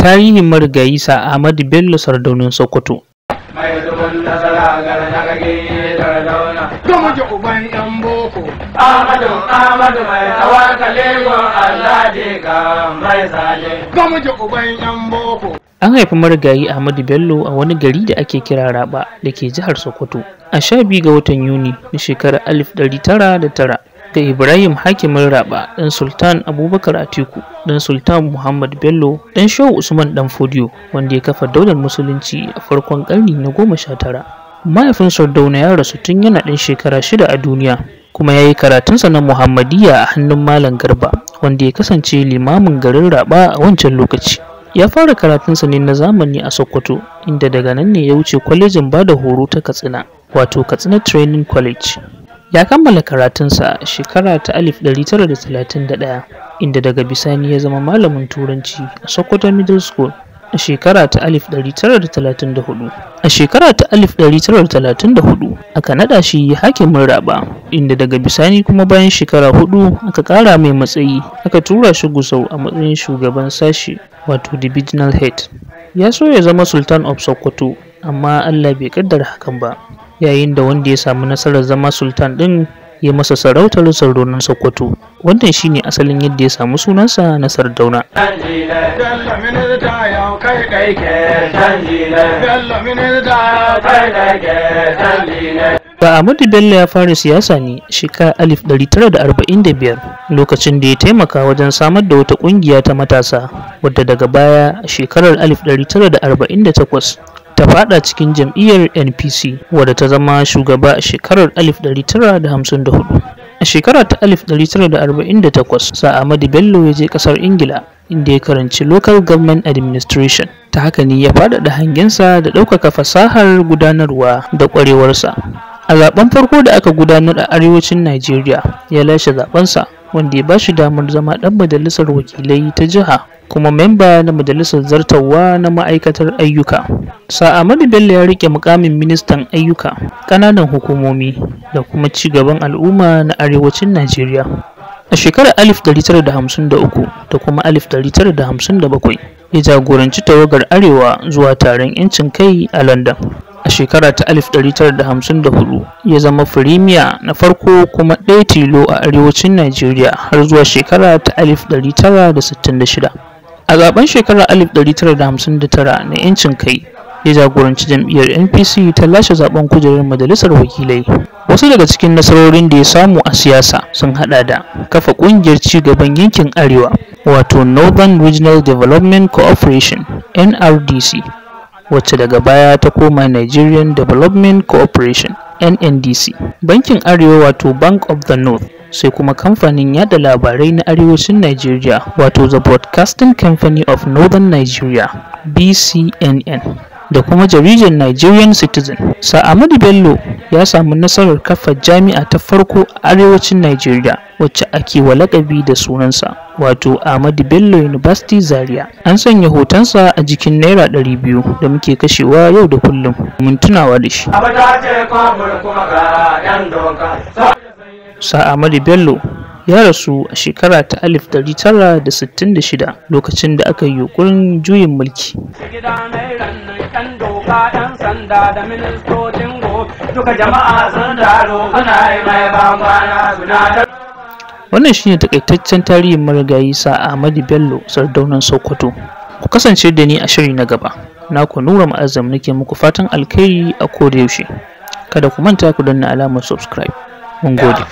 Tarihin marigayi Ahmadu Bello Sardaunan Sokoto. An haifi marigayi Ahmadu Bello a wani gari da ake kira Raba da ke jihar Sokoto a 12 ga watan Yuni na shekarar 1909 ga Ibrahim Hakimin Raba ɗan Sultan Abubakar Atiku ɗan Sultan Muhammad Bello ɗan Shehu Usman ɗan Fodiyo wanda ya kafa daular musulunci a farkon ƙarni na 19. Mahaifin Sardauna ya rasu tun yana ɗan shekara 6 a duniya, kuma ya yi karatunsa na Muhammadiyya a hannun Malam Garba wanda ya kasance limamin garin Raba a wancan lokaci. Ya fara karatunsa ne na zamani a Sokoto, inda daga nan ne ya wuce kwalejin bada horo ta Katsina, wato Katsina Training College. Ya kammala karatunsa a shekara ta 1931, inda daga bisani ya zama malamin Turanci a Sokoto Middle School a shekara ta 1934. A shekara ta 1934 aka naɗa shi hakimin Raba, inda daga bisani kuma bayan shekara 4 aka ƙara mai matsayi, aka tura shi Gusau a matsayin shugaban sashi, wato divisional head. Ya so ya zama Sultan of Sokoto, amma Allah bai kaddara hakan ba, yayin da wanda ya samu nasarar zama Sultan ɗin ya masa sarautar Sardaunan Sokoto. Wannan shine asalin yadda ya samu sunansa na Sardauna. Ahmadu Bello ya fara siyasa ne a shekarar 1945 lokacin da ya taimaka wajen samar da wata ƙungiya ta matasa, wadda daga baya a shekarar 1948 ta fada cikin jam'iyyar NPC, wadda ta zama shugaba a shekarar 1954. A shekara ta 1948 Ahmadu Bello ya je kasar Ingila, inda ya karanci Local Government Administration. Ta haka ne ya faɗaɗa hangensa da ɗaukaka fasahar gudanarwa da ƙwarewarsa. A zaben farko da aka gudanar a arewacin Najeriya, ya lashe zabensa, wanda ya ba shi damar zama ɗan majalisar wakilai ta jiha, kuma memba na majalisar zartarwa na ma'aikatar ayyuka. Ahmadu Bello ya rike mukamin ministan ayyuka, ƙananan hukumomi da kuma ci gaban al'umma na arewacin Najeriya. A shekarar 1953 da kuma 1957 ya jagoranci tawagar arewa zuwa taron 'yancin kai a London. A shekara ta 1954 ya zama firimiya na farko kuma ɗaya tilo a arewacin Najeriya har zuwa shekara ta 1966. A zaben shekarar 1959 na 'yancin kai, ya jagoranci jam'iyyar NPC ta lashe zaben kujerar majalisar wakilai. Wasu daga cikin nasarorin da ya samu a siyasa sun hada da kafa kungiyar ci gaban yankin arewa, wato Northern Regional Development Cooperation (NRDC), wacce daga baya ta koma Nigerian Development Cooperation (NNDC), bankin arewa wato Bank of the North, sai kuma kamfanin yada labarai na arewacin Nigeria, wato The Broadcasting Company of Northern Nigeria (BCNN), da kuma jaridar Nigerian Citizen. Ahmadu Bello ya samu nasarar kafa jami'a ta farko a arewacin Nigeria, wacce ake wa lakabi da sunansa, wato Ahmadu Bello University Zaria. An sanya hotonsa a jikin naira 200 da muke kashewa yau da kullum mun tunawa da shi. Ahmadu Bello ya rasu a shekara ta 1966 lokacin da aka yi yunkurin juyin mulki. Wannan shine takaitaccen tarihin marigayi Ahmadu Bello Sardaunan Sokoto. Ku kasance da ni a shiri na gaba. Naku Nura Ma'azzam nake muku fatan alkhairi a koda yaushe. Kada ku manta ku danna alamar subscribe. Mun gode.